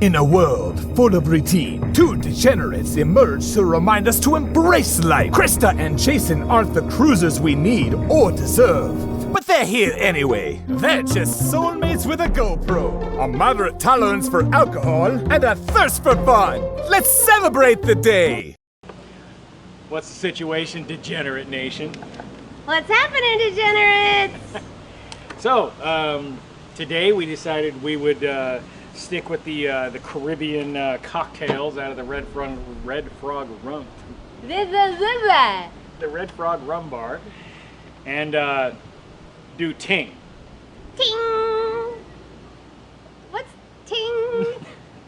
In a world full of routine, two degenerates emerge to remind us to embrace life. Krista and Jason aren't the cruisers we need or deserve, but they're here anyway. They're just soulmates with a GoPro, a moderate tolerance for alcohol, and a thirst for fun. Let's celebrate the day! What's the situation, Degenerate Nation? What's happening, Degenerates? So, today we decided we would stick with the Caribbean cocktails out of the Redfrog Rum. The Redfrog Rum Bar, and do Ting. Ting! What's Ting?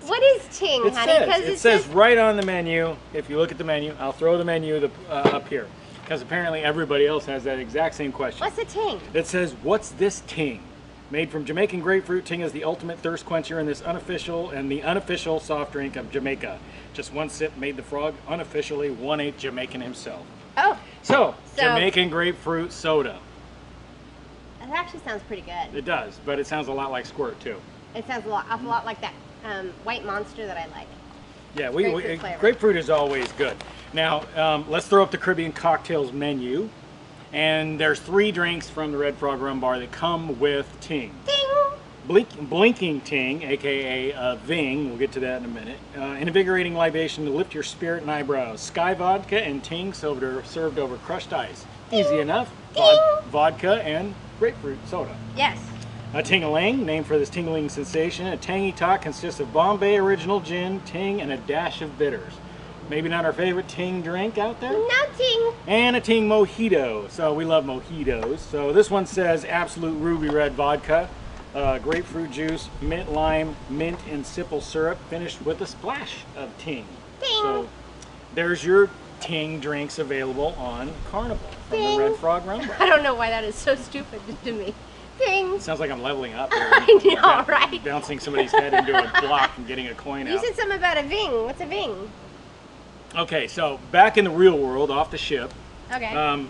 What is Ting, honey? It says right on the menu, if you look at the menu, I'll throw the menu up here, because apparently everybody else has that exact same question. What's a Ting? It says, what's this Ting? Made from Jamaican grapefruit, Ting is the ultimate thirst quencher in this unofficial soft drink of Jamaica. Just one sip made the frog unofficially 1/8 Jamaican himself. Oh. So Jamaican grapefruit soda. That actually sounds pretty good. It does, but it sounds a lot like Squirt too. It sounds awful lot like that white monster that I like. Yeah, grapefruit is always good. Now, let's throw up the Caribbean cocktails menu. And there's 3 drinks from the Redfrog Rum Bar that come with Ting. Ting! Blinking Ting, aka Ving, we'll get to that in a minute. Invigorating libation to lift your spirit and eyebrows. Sky vodka and Ting served over crushed ice. Ting! Easy enough. Ting! Vodka and grapefruit soda. Yes. A Ting-a-Ling, named for this Ting-a-Ling sensation. A tangy tot consists of Bombay Original Gin, Ting, and a dash of bitters. Maybe not our favorite Ting drink out there. No Ting. And a Ting Mojito. So we love mojitos. So this one says absolute ruby red vodka, grapefruit juice, mint lime, mint and simple syrup, finished with a splash of Ting. Ting. So there's your Ting drinks available on Carnival from Ting. the Redfrog Rum Bar. I don't know why that is so stupid to me. Ting. Sounds like I'm leveling up. I know, right? Bouncing somebody's head into a block and getting a coin out. You said something about a Ving. What's a Ving? Okay, so back in the real world, off the ship, okay.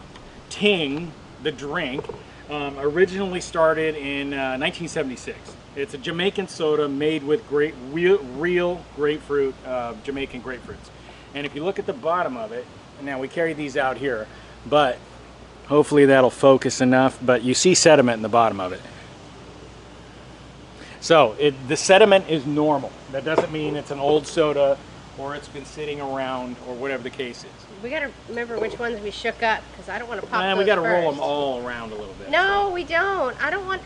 Ting, the drink, originally started in 1976. It's a Jamaican soda made with real grapefruit, Jamaican grapefruits. And if you look at the bottom of it, and now we carry these out here, but hopefully that'll focus enough, but you see sediment in the bottom of it. So the sediment is normal. That doesn't mean it's an old soda or it's been sitting around, or whatever the case is. We gotta remember which ones we shook up, because I don't want to pop those we gotta first. roll them all around a little bit. No, we don't. I don't want...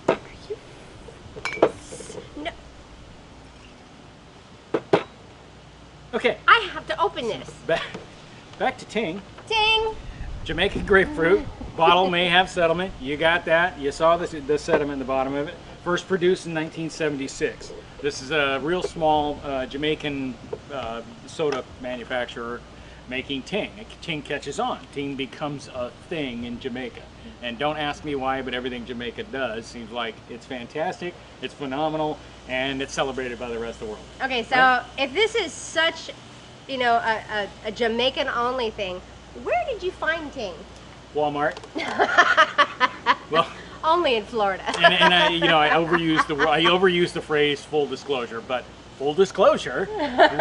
Are you... No. Okay. I have to open this. Back to Ting. Ting! Jamaican grapefruit. Bottle may have sediment. You got that. You saw the sediment in the bottom of it. First produced in 1976. This is a real small Jamaican soda manufacturer making Ting. Ting catches on. Ting becomes a thing in Jamaica. And don't ask me why, but everything Jamaica does seems like it's fantastic, it's phenomenal, and it's celebrated by the rest of the world. Okay, so right? If this is such, you know, a Jamaican-only thing, where did you find Ting? Walmart. Well, only in Florida. and I, you know, I overused the phrase full disclosure, but full disclosure,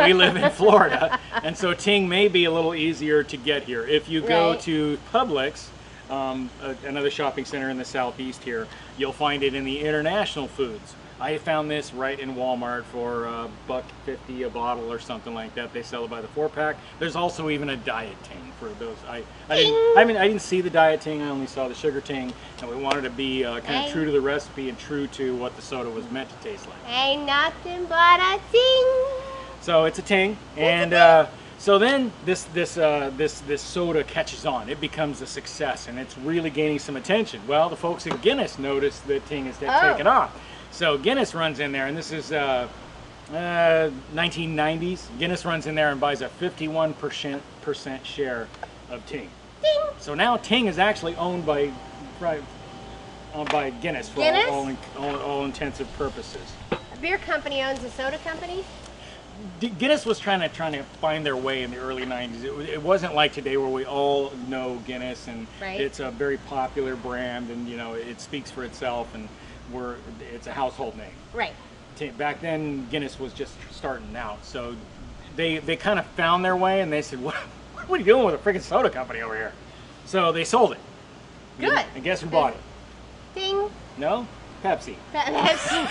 we live in Florida, and so Ting may be a little easier to get here. If you go to Publix, another shopping center in the southeast here, you'll find it in the international foods. I found this right in Walmart for $1.50 a bottle or something like that. They sell it by the 4-pack. There's also even a diet Ting for those. I didn't see the diet Ting. I only saw the sugar Ting, and we wanted to be kind of true to the recipe and true to what the soda was meant to taste like. Ain't nothing but a Ting. So it's a Ting, and so then this soda catches on. It becomes a success, and it's really gaining some attention. Well, the folks at Guinness noticed that Ting is taken off. So Guinness runs in there, and this is 1990s. Guinness runs in there and buys a 51% share of Ting. Ting. So now Ting is actually owned by Guinness for all intensive purposes. A beer company owns a soda company? Guinness was trying to find their way in the early 90s. It wasn't like today where we all know Guinness, and it's a very popular brand, and you know it speaks for itself, and it's a household name. Right. back then Guinness was just starting out, so they kind of found their way, and they said, what are you doing with a freaking soda company over here? So they sold it. Good. And guess who bought it? Ting. No? Pepsi. Pepsi.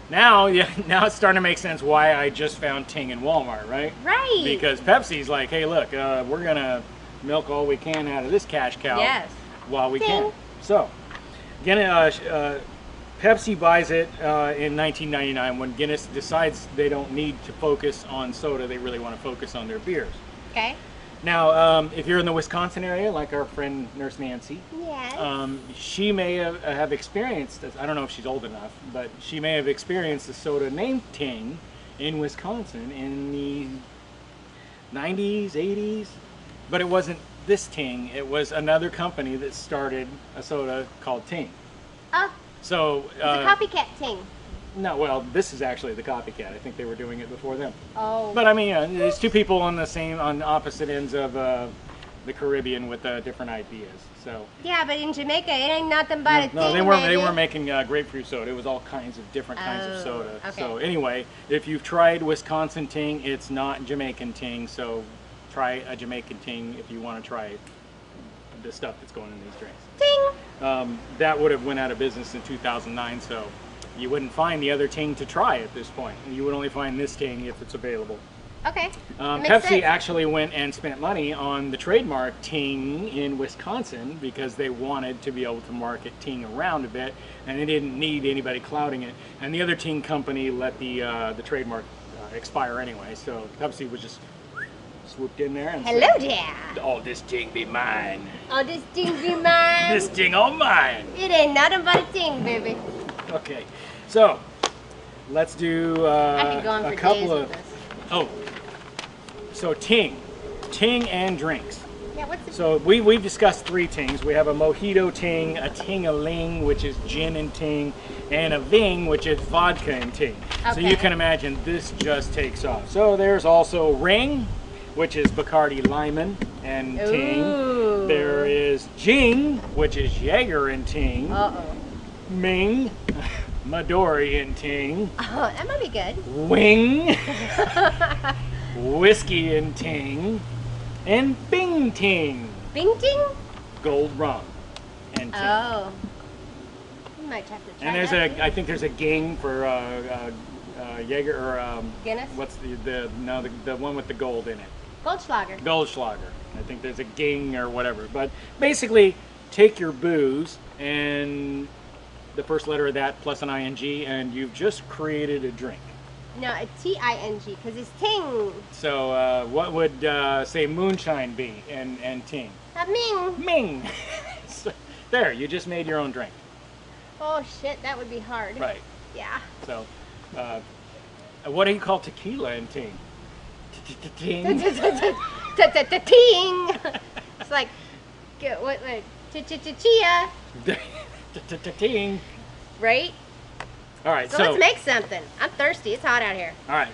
Now it's starting to make sense why I just found Ting in Walmart, right? Right. Because Pepsi's like, hey, look, we're gonna milk all we can out of this cash cow while we can. So, again, Pepsi buys it in 1999 when Guinness decides they don't need to focus on soda; they really want to focus on their beers. Okay. Now, if you're in the Wisconsin area, like our friend Nurse Nancy, Yes. she may have experienced, I don't know if she's old enough, but she may have experienced a soda named Ting in Wisconsin in the 90s, 80s, but it wasn't this Ting, it was another company that started a soda called Ting. Oh, So, it's a copycat Ting. no, well, this is actually the copycat. I think they were doing it before them. Oh. But I mean, there's two people on opposite ends of the Caribbean with different ideas. So Yeah, but in Jamaica, it ain't nothing but a no, Ting, they weren't. baby. They weren't making grapefruit soda. It was all kinds of different kinds of Oh, soda. okay. So anyway, if you've tried Wisconsin Ting, it's not Jamaican Ting. So try a Jamaican Ting if you want to try the stuff that's going in these drinks. Ting. That would have went out of business in 2009. So you wouldn't find the other Ting to try at this point. You would only find this Ting if it's available. Okay. Makes Pepsi sense. actually went and spent money on the trademark Ting in Wisconsin because they wanted to be able to market Ting around a bit, and they didn't need anybody clouding it. And the other Ting company let the trademark expire anyway, so Pepsi was just swooped in there and Hello said, there. "Oh, this Ting be mine. Oh, this Ting be mine. This Ting all mine." It ain't nothing but a Ting, baby. Okay, so let's do I could go on for a couple days of. with this. Oh, so Ting and drinks. Yeah, what's the... So we've discussed three Tings. We have a Mojito Ting, a Ting-a-Ling, which is gin and Ting, and a Ving, which is vodka and Ting. So Okay. you can imagine this just takes off. So there's also Ring, which is Bacardi Limon and Ting. Ooh. There is Jing, which is Jaeger and Ting. Uh-oh. Ming, Midori and Ting. Oh, that might be good. Wing, Whiskey and Ting, and Bing Ting, Bing Ting? Gold Rum and Ting. Oh. You might have to try And there's that. I think there's a gang for Jaeger or Guinness? what's the one with the gold in it? Goldschlager. Goldschlager. I think there's a gang or whatever. But basically, take your booze and the first letter of that plus an ing, and you've just created a drink. No, a T-I-N-G, because it's Ting. So what would say moonshine be and Ting? A Ming. Ming. So, there, you just made your own drink. Oh, shit, that would be hard. Right. Yeah. So, what do you call tequila in Ting? Ting. Ting. It's like, what, chia, Ting. right? All right. So let's make something. I'm thirsty. It's hot out here. All right.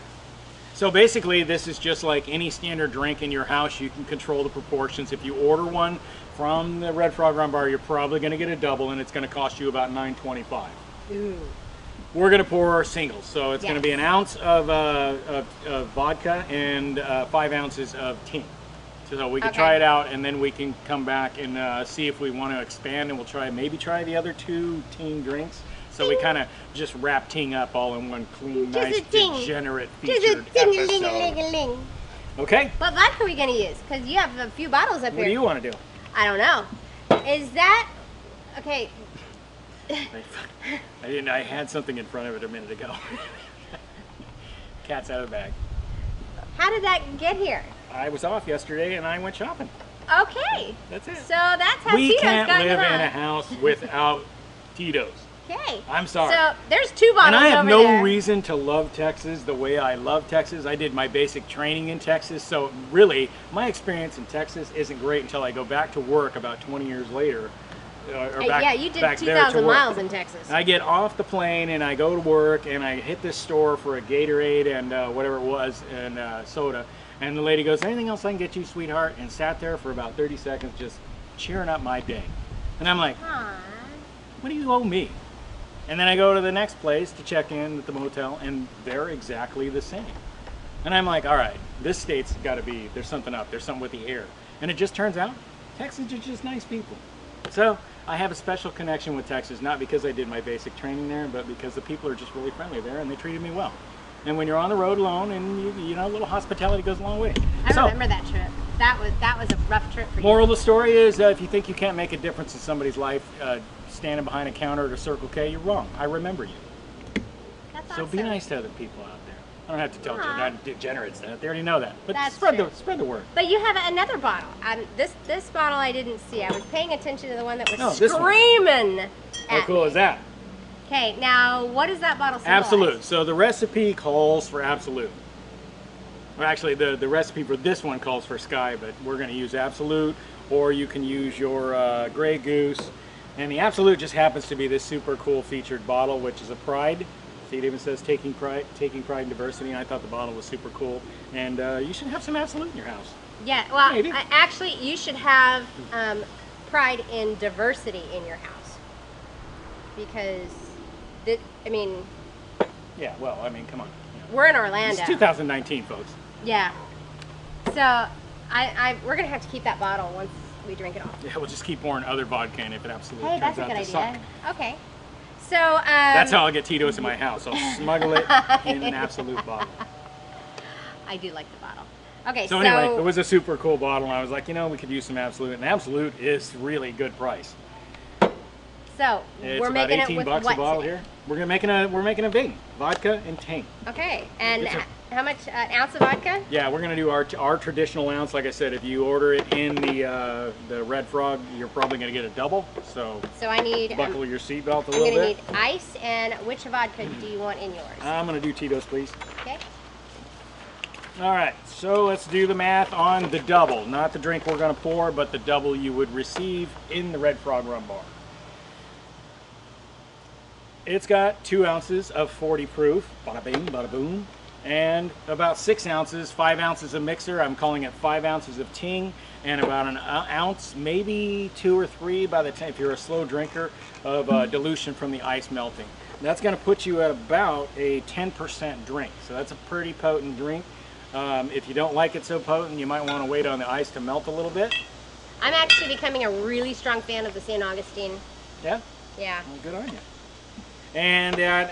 So basically, this is just like any standard drink in your house. You can control the proportions. If you order one from the Redfrog Rum Bar, you're probably going to get a double, and it's going to cost you about $9.25. Ooh. We're going to pour singles, so it's going to be Yes. an ounce of vodka and 5 ounces of Ting. So we can Okay. try it out, and then we can come back and see if we want to expand, and we'll maybe try the other two Ting drinks. So we kind of just wrap Ting up all in one clean, Just nice, a ting. degenerate Just a featured episode. ting-a-ling-a-ling-a-ling. Okay, What vodka are we going to use? Because you have a few bottles up what here. do you want to do? I don't know. Is that... Okay. I had something in front of it a minute ago. Cat's out of the bag. How did that get here? I was off yesterday and I went shopping. Okay. That's it. So that's how We Tito's can't got live it in on. a house without Tito's. Okay. I'm sorry. So there's two bottles And I have over no there. reason to love Texas the way I love Texas. I did my basic training in Texas, so really my experience in Texas isn't great until I go back to work about 20 years later. Or back, Yeah, you did back there to 2,000 work. miles in Texas. I get off the plane and I go to work and I hit this store for a Gatorade and whatever it was and soda. And the lady goes, "Anything else I can get you, sweetheart?" And sat there for about 30 seconds just cheering up my day. And I'm like, Aw. "What do you owe me?" And then I go to the next place to check in at the motel, and they're exactly the same. And I'm like, all right, this state's got to be, there's something up, there's something with the air. And it just turns out, Texans are just nice people. So I have a special connection with Texas, not because I did my basic training there, but because the people are just really friendly there, and they treated me well. And when you're on the road alone, and you know, a little hospitality goes a long way. I remember that trip. That was a rough trip for you. Moral of the story is, if you think you can't make a difference in somebody's life, standing behind a counter at a Circle K, you're wrong. I remember you. That's So awesome. be nice to other people out there. I don't have to tell degenerates that. They already know that. But That's spread true. spread the word. But you have another bottle. This bottle I didn't see. I was paying attention to the one that was No, this one. screaming How at cool me. is that? Okay, now what does that bottle symbolize? Absolute. So the recipe calls for Absolute. Well, actually, the recipe for this one calls for Sky, but we're going to use Absolute, or you can use your Grey Goose. And the Absolute just happens to be this super cool featured bottle, which is a Pride. See, it even says taking pride in diversity, and I thought the bottle was super cool. And you should have some Absolute in your house. Yeah, well, Maybe. actually, you should have pride in diversity in your house. Because, I mean, Yeah, well, I mean, come on. we're in Orlando. It's 2019, folks. Yeah. So, we're going to have to keep that bottle once we drink it all. Yeah, we'll just keep pouring other vodka in if it absolutely Hey, turns that's a out good to idea. suck. Okay. So, That's how I'll get Tito's in my house. I'll smuggle it in an Absolute bottle. I do like the bottle. Okay, So anyway, it was a super cool bottle, and I was like, you know, we could use some Absolute, and Absolute is really good price. So It's we're about making 18 it with bucks what a bottle today? here. We're making a Ving, vodka and Ting. Okay, and It's a- how much? An ounce of vodka? Yeah, we're gonna do our traditional ounce. Like I said, if you order it in the Red Frog, you're probably gonna get a double. So So I need. buckle your seatbelt a I'm little gonna bit. need ice, and which vodka do you want in yours? I'm gonna do Tito's, please. Okay. All right, so let's do the math on the double. Not the drink we're gonna pour, but the double you would receive in the Redfrog Rum Bar. It's got 2 ounces of 40 proof, bada bing, bada boom, and about 6 ounces, 5 ounces of mixer. I'm calling it 5 ounces of Ting, and about an ounce, maybe 2 or 3 by the time, if you're a slow drinker, of dilution from the ice melting. That's gonna put you at about a 10% drink. So that's a pretty potent drink. If you don't like it so potent, you might wanna wait on the ice to melt a little bit. I'm actually becoming a really strong fan of the St. Augustine. Yeah? Yeah. Well, good on you. And at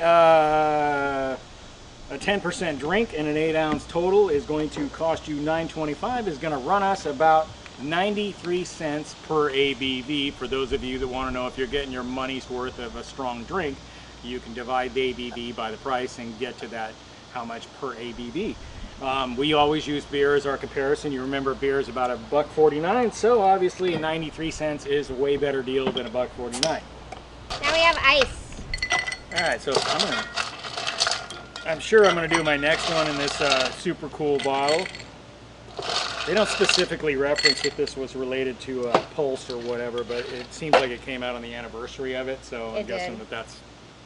a 10% drink and an 8 ounce total is going to cost you $9.25, is going to run us about 93 cents per ABV. For those of you that want to know if you're getting your money's worth of a strong drink, you can divide the ABV by the price and get to that how much per ABV. We always use beer as our comparison. You remember beer is about $1.49, so obviously 93 cents is a way better deal than $1.49. Now we have ice. All right, so I'm sure I'm gonna do my next one in this super cool bottle. They don't specifically reference that this was related to Pulse or whatever, but it seems like it came out on the anniversary of it, so I'm guessing that that's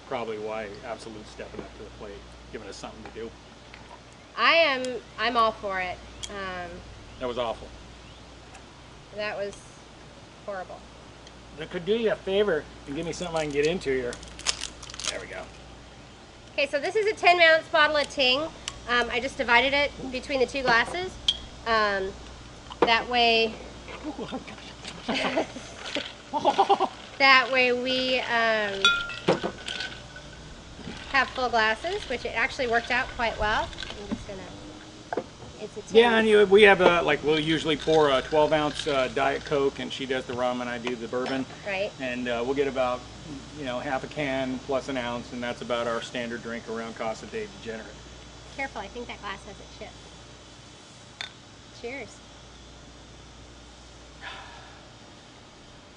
probably why Absolute's stepping up to the plate, giving us something to do. I'm all for it. That was awful. That was horrible. That could do you a favor and give me something I can get into here. There we go. Okay, so this is a 10-ounce bottle of Ting. I just divided it between the 2 glasses. That way, we have full glasses, which it actually worked out quite well. I'm just gonna. It's a 10. Yeah, and we have like we'll usually pour a 12-ounce Diet Coke, and she does the rum, and I do the bourbon. Right. And we'll get about half a can plus an ounce, and that's about our standard drink around Casa de Degenerate. Careful, I think that glass has a chip. Cheers.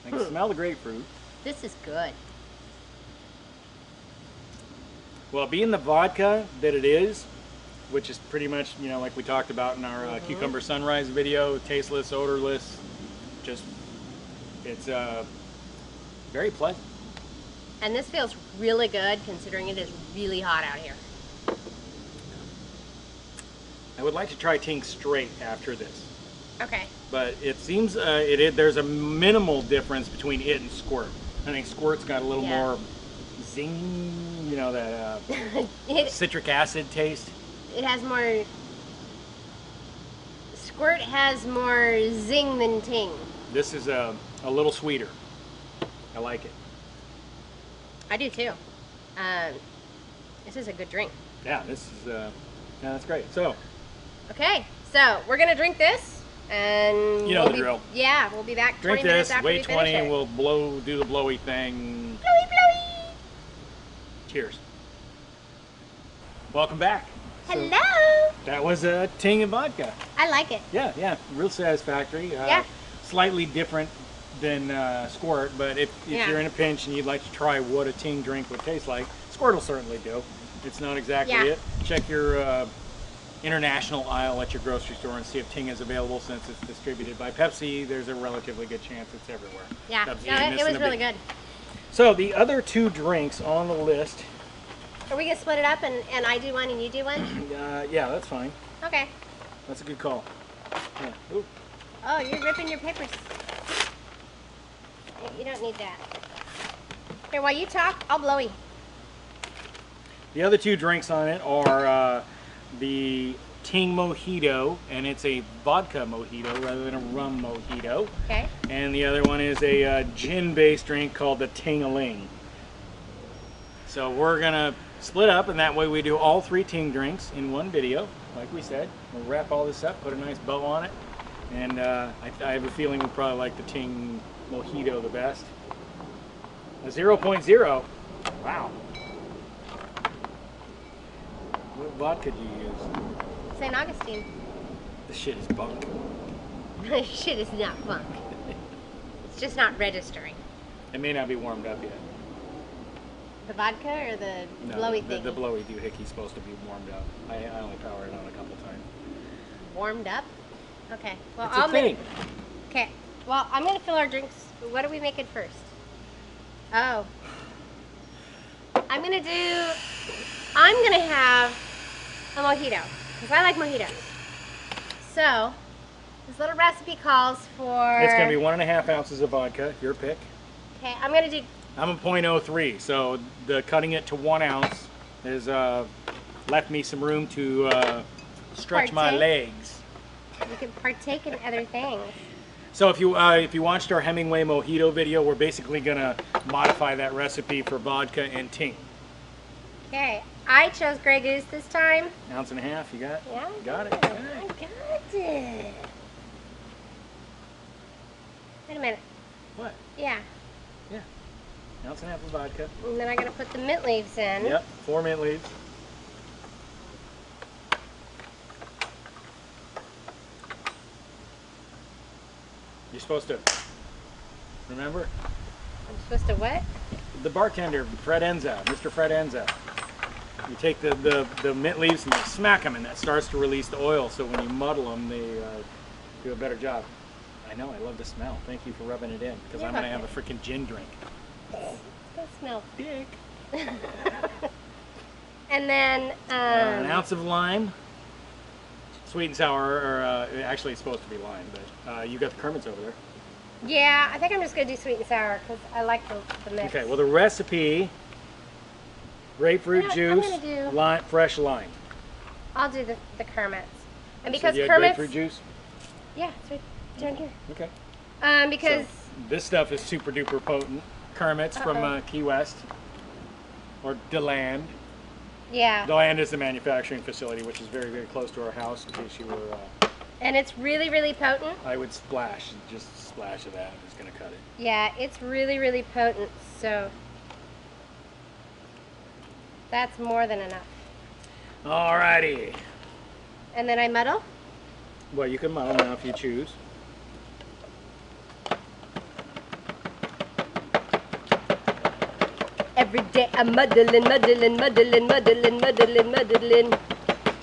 I can smell the grapefruit. This is good. Well, being the vodka that it is, which is pretty much, like we talked about in our Cucumber Sunrise video, tasteless, odorless, it's very pleasant. And this feels really good considering it is really hot out here. I would like to try Ting straight after this. Okay. But it seems there's a minimal difference between it and Squirt. I think Squirt's got a little more zing, you know, that it citric acid taste. has more. Squirt has more zing than ting. This is a little sweeter. I like it. I do too. This is a good drink. Yeah, this is yeah, that's great. So, Okay, so we're gonna drink this, and You know we'll the drill. Yeah, we'll be back. drink 20 minutes this, after wait we 20, finish and it. we'll do the blowy thing. Blowy, blowy. Cheers. Welcome back. So, Hello. that was a Ting and vodka. I like it. Yeah, real satisfactory. Yeah. Slightly different than Squirt, but if Yeah. you're in a pinch and you'd like to try what a Ting drink would taste like, Squirt will certainly do. It's not exactly Yeah. it. Check your international aisle at your grocery store and see if Ting is available. Since it's distributed by Pepsi, there's a relatively good chance it's everywhere. Yeah, Pepsi no, ain't it missing was a really beat. good. So the other two drinks on the list, Are we gonna split it up and I do one and you do one? yeah, that's fine. Okay. That's a good call. Yeah. Ooh. Oh, you're ripping your papers. You don't need that. Here, while you talk, I'll blowy. The other two drinks on it are the Ting Mojito, and it's a vodka mojito rather than a rum mojito. Okay. And the other one is a gin-based drink called the Ting-a-Ling. So we're gonna split up, and that way we do all three Ting drinks in one video, like we said. We'll wrap all this up, put a nice bow on it, and I have a feeling we probably like the Ting Mojito the best. A 0.0. Wow. What vodka do you use? St. Augustine. This shit is bunk. Shit is not funk. It's just not registering. It may not be warmed up yet. The vodka or the No, blowy the, thing? the blowy doohickeys supposed to be warmed up. I only powered it on a couple times. Warmed up? Okay. Well, It's a thing. Okay. Well, I'm gonna fill our drinks. What are we making first? Oh. I'm gonna have a mojito because I like mojitos. So this little recipe calls for. It's going to be 1.5 ounces of vodka, your pick. Okay, I'm gonna do. I'm a .03, so the cutting it to 1 ounce has left me some room to stretch my Partake. legs. You can partake in other things. So if you watched our Hemingway mojito video, we're basically going to modify that recipe for vodka and Ting. Okay, I chose Grey Goose this time. 1.5 ounces, you got? Yeah, Got it. I got it. Wait a minute. What? Yeah. Yeah. 1.5 ounces of vodka. And then I gotta put the mint leaves in. Yep, 4 mint leaves. You're supposed to, remember? I'm supposed to what? The bartender, Fred Enza, Mr. Fred Enza. You take the mint leaves and you smack them, and that starts to release the oil, so when you muddle them, they do a better job. I know, I love the smell. Thank you for rubbing it in, because You're I'm going to have welcome. a freaking gin drink. That smells. Dick. And then, An ounce of lime. Sweet and sour, or actually it's supposed to be lime, but you got the Kermits over there. yeah, I think I'm just gonna do sweet and sour because I like the mix. Okay, well the recipe, grapefruit I'm juice, gonna do- lime, fresh lime. I'll do the Kermits. And So because you had Kermits, grapefruit juice? yeah, it's right down here. Okay. Because So, this stuff is super duper potent. Kermits from Key West, or DeLand. yeah, DeLand is the manufacturing facility, which is very, very close to our house, in case you were, and it's really, really potent. I would splash, just a splash of that is going to cut it. Yeah, it's really, really potent. So that's more than enough. Alrighty. And then I muddle. Well, you can muddle now if you choose. Every day I'm muddling.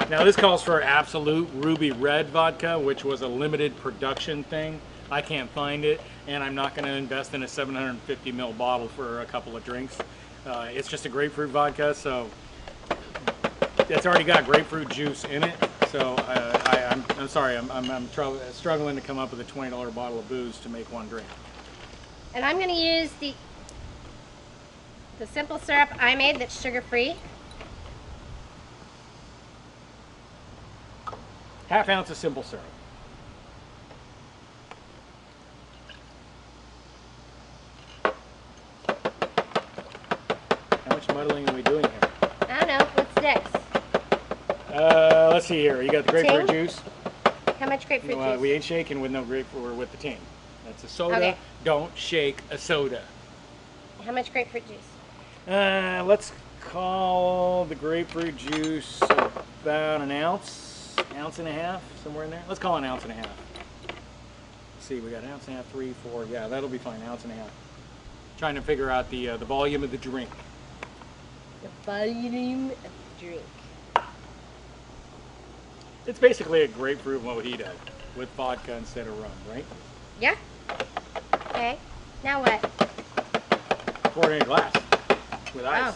Now this calls for Absolute Ruby Red vodka, which was a limited production thing. I can't find it, and I'm not going to invest in a 750 ml bottle for a couple of drinks. It's just a grapefruit vodka, so it's already got grapefruit juice in it. So I'm sorry, I'm struggling to come up with a $20 bottle of booze to make one drink. And I'm going to use the the simple syrup I made that's sugar-free. Half ounce of simple syrup. How much muddling are we doing here? I don't know. What's next? Let's see here. You got the grapefruit Ting? juice. How much grapefruit No, juice? we ain't shaking with no grapefruit or with the ting. That's a soda. Okay. Don't shake a soda. How much grapefruit juice? Let's call the grapefruit juice about an ounce, ounce and a half, somewhere in there. Let's call it an ounce and a half. Let's see, we got an ounce and a half, 3, 4. Yeah, that'll be fine. Ounce and a half. Trying to figure out the volume of the drink. The volume of the drink. It's basically a grapefruit mojito with vodka instead of rum, right? Yeah. Okay. Now what? Pour it in a glass with ice. Oh.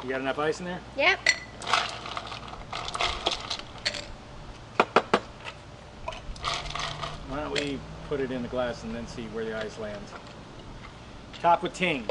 You got enough ice in there? Yep. Why don't we put it in the glass and then see where the ice lands. Top with ting.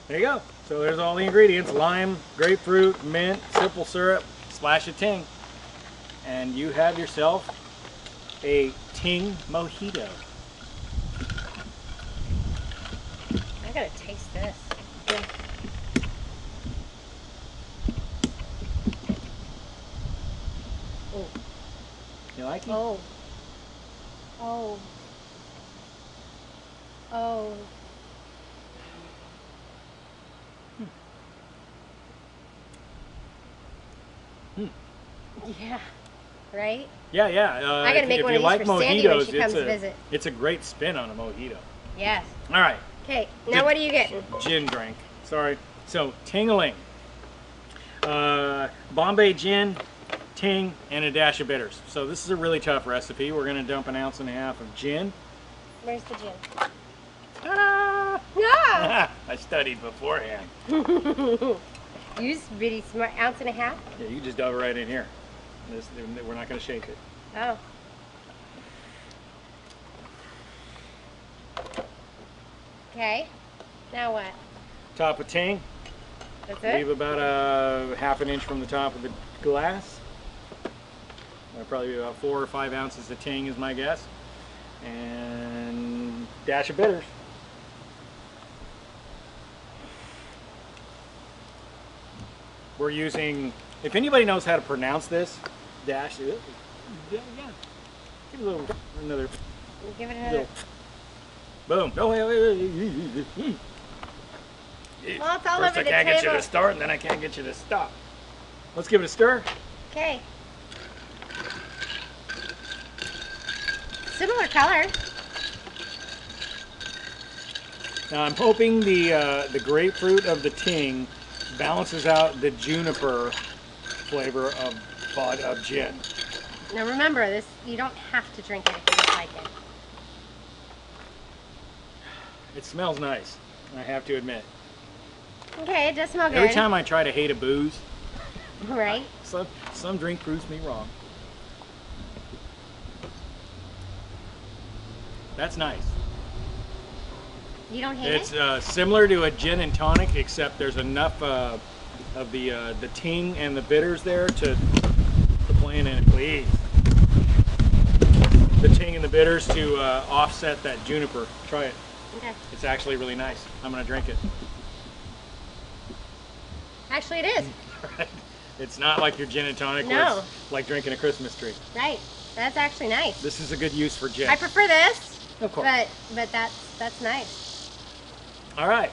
There you go. So there's all the ingredients: lime, grapefruit, mint, simple syrup, splash of ting. And you have yourself a Ting Mojito. I gotta taste this. Yeah. Oh. You like it? Oh. Oh. Oh. Yeah. Right? Yeah, yeah. I gotta make if one you of like these for Sandy when mojitos, she comes to visit. it's a great spin on a mojito. Yes. All right. Okay. Now what are you getting? Gin drink. Sorry. So Ting-a-Ling, Bombay gin, ting, and a dash of bitters. So this is a really tough recipe. We're gonna dump an ounce and a half of gin. Where's the gin? Ta-da! Yeah. I studied beforehand. You really smart. Ounce and a half? Yeah, you just dump it right in here. We're not gonna shake it. Oh. Okay. Now what? Top of ting. That's Leave it? about a half an inch from the top of the glass. Probably about 4 or 5 ounces of ting is my guess. And dash of bitters. We're using, if anybody knows how to pronounce this, dash, yeah. Give it a little, another, Give it another. boom. Oh, wait. Well, it's all First over I the can't get you table. to start, and then I can't get you to stop. Let's give it a stir. Okay. Similar color. Now I'm hoping the grapefruit of the ting balances out the juniper flavor of gin. Now remember, this you don't have to drink it if you don't like it. It smells nice, I have to admit. Okay, it does smell good. Every time I try to hate a booze, Right? some drink proves me wrong. That's nice. You don't hate It's it? similar to a gin and tonic, except there's enough of the ting and the bitters there to play in it, please. The ting and the bitters to offset that juniper. Try it. Okay. It's actually really nice. I'm gonna drink it. Actually, it is. It's not like your gin and tonic where No. it's like drinking a Christmas tree. Right. That's actually nice. This is a good use for gin. I prefer this, Of course. but that's nice. All right.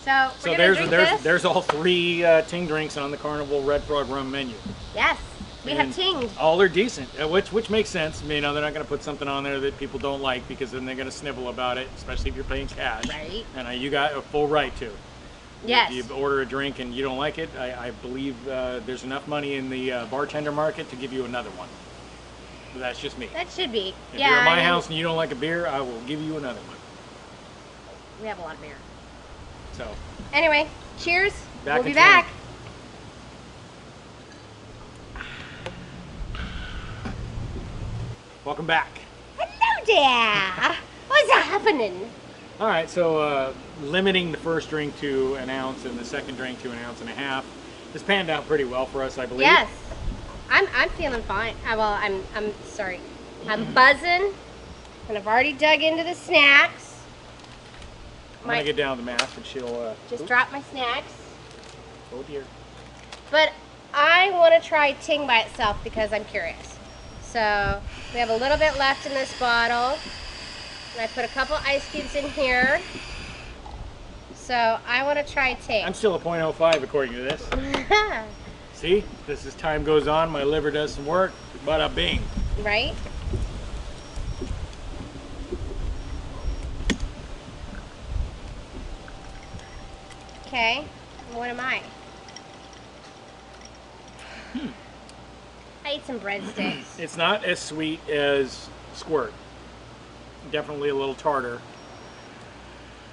So So we're gonna drink this. there's all 3 ting drinks on the Carnival Redfrog Rum menu. Yes. We have Ting. All are decent, which makes sense. You know, they're not going to put something on there that people don't like because then they're going to snivel about it, especially if you're paying cash. Right. And you got a full right to. Yes. If you order a drink and you don't like it, I believe there's enough money in the bartender market to give you another one. But that's just me. That should be. If you're at my house and you don't like a beer, I will give you another one. We have a lot of beer. So. Anyway, cheers. We'll be at back. Welcome back. Hello there. What's happening? All right, so limiting the first drink to an ounce and the second drink to an ounce and a half has panned out pretty well for us, I believe. Yes, I'm feeling fine. Well, I'm sorry. I'm buzzing, and I've already dug into the snacks. I'm gonna get down the mask and she'll just drop my snacks. Oh dear. But I want to try Ting by itself because I'm curious. So we have a little bit left in this bottle. And I put a couple ice cubes in here. So I want to try Ting. I'm still a 0.05 according to this. See, this as time goes on, my liver does some work. Bada bing. Right? Okay. What am I? I ate some breadsticks. It's not as sweet as Squirt. Definitely a little tartar.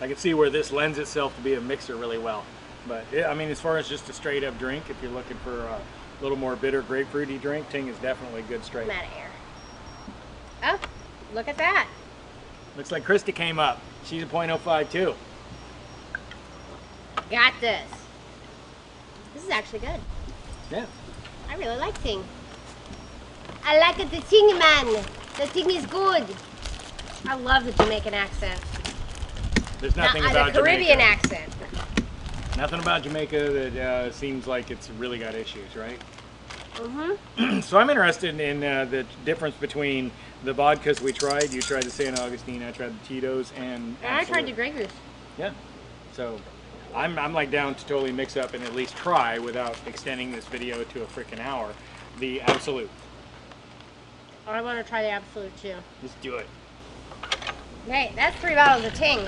I can see where this lends itself to be a mixer really well. But I mean, as far as just a straight up drink, if you're looking for a little more bitter grapefruity drink, Ting is definitely good straight. I'm out of air. Oh, look at that. Looks like Krista came up. She's a 0.05 too. Got this. This is actually good. Yeah. I really like Ting. I like it, the Ting man. The Ting is good. I love the Jamaican accent. There's nothing Not about the Caribbean Jamaica. accent. Nothing about Jamaica that seems like it's really got issues, right? Mm-hmm. So I'm interested in the difference between the vodkas we tried. You tried the San Augustine, I tried the Tito's, and I tried the Grey Goose. Yeah. So I'm like down to totally mix up and at least try without extending this video to a freaking hour. The Absolute. I want to try the Absolute too. Let's do it. Okay, that's 3 bottles of Ting.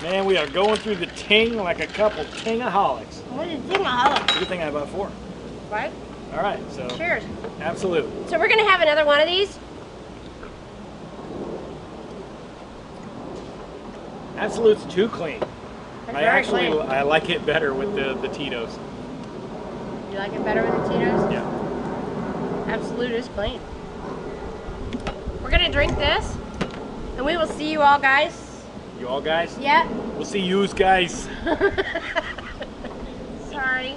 Man, we are going through the Ting like a couple Ting-aholics. What is Ting-a-Ling? Good thing I bought 4. Right? All right, so Cheers. Absolute. So we're gonna have another one of these. Absolute's too clean. That's very clean. I like it better with the Tito's. You like it better with the Tito's? Yeah. Absolute is clean. We're gonna drink this, and we will see you all, guys. You all guys? Yeah. We'll see yous guys. Sorry.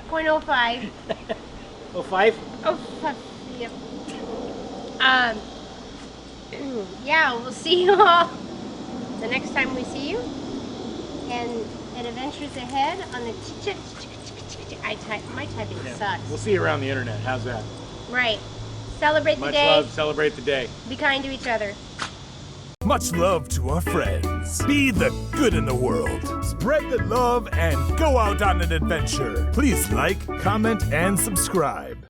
0.05. 05? Oh, fuck. Yep. Yeah, we'll see you all the next time we see you. And adventures ahead on the my typing sucks. We'll see you around the internet. How's that? Right. Celebrate the Much day. love. Celebrate the day. Be kind to each other. Much love to our friends. Be the good in the world. Spread the love and go out on an adventure. Please like, comment, and subscribe.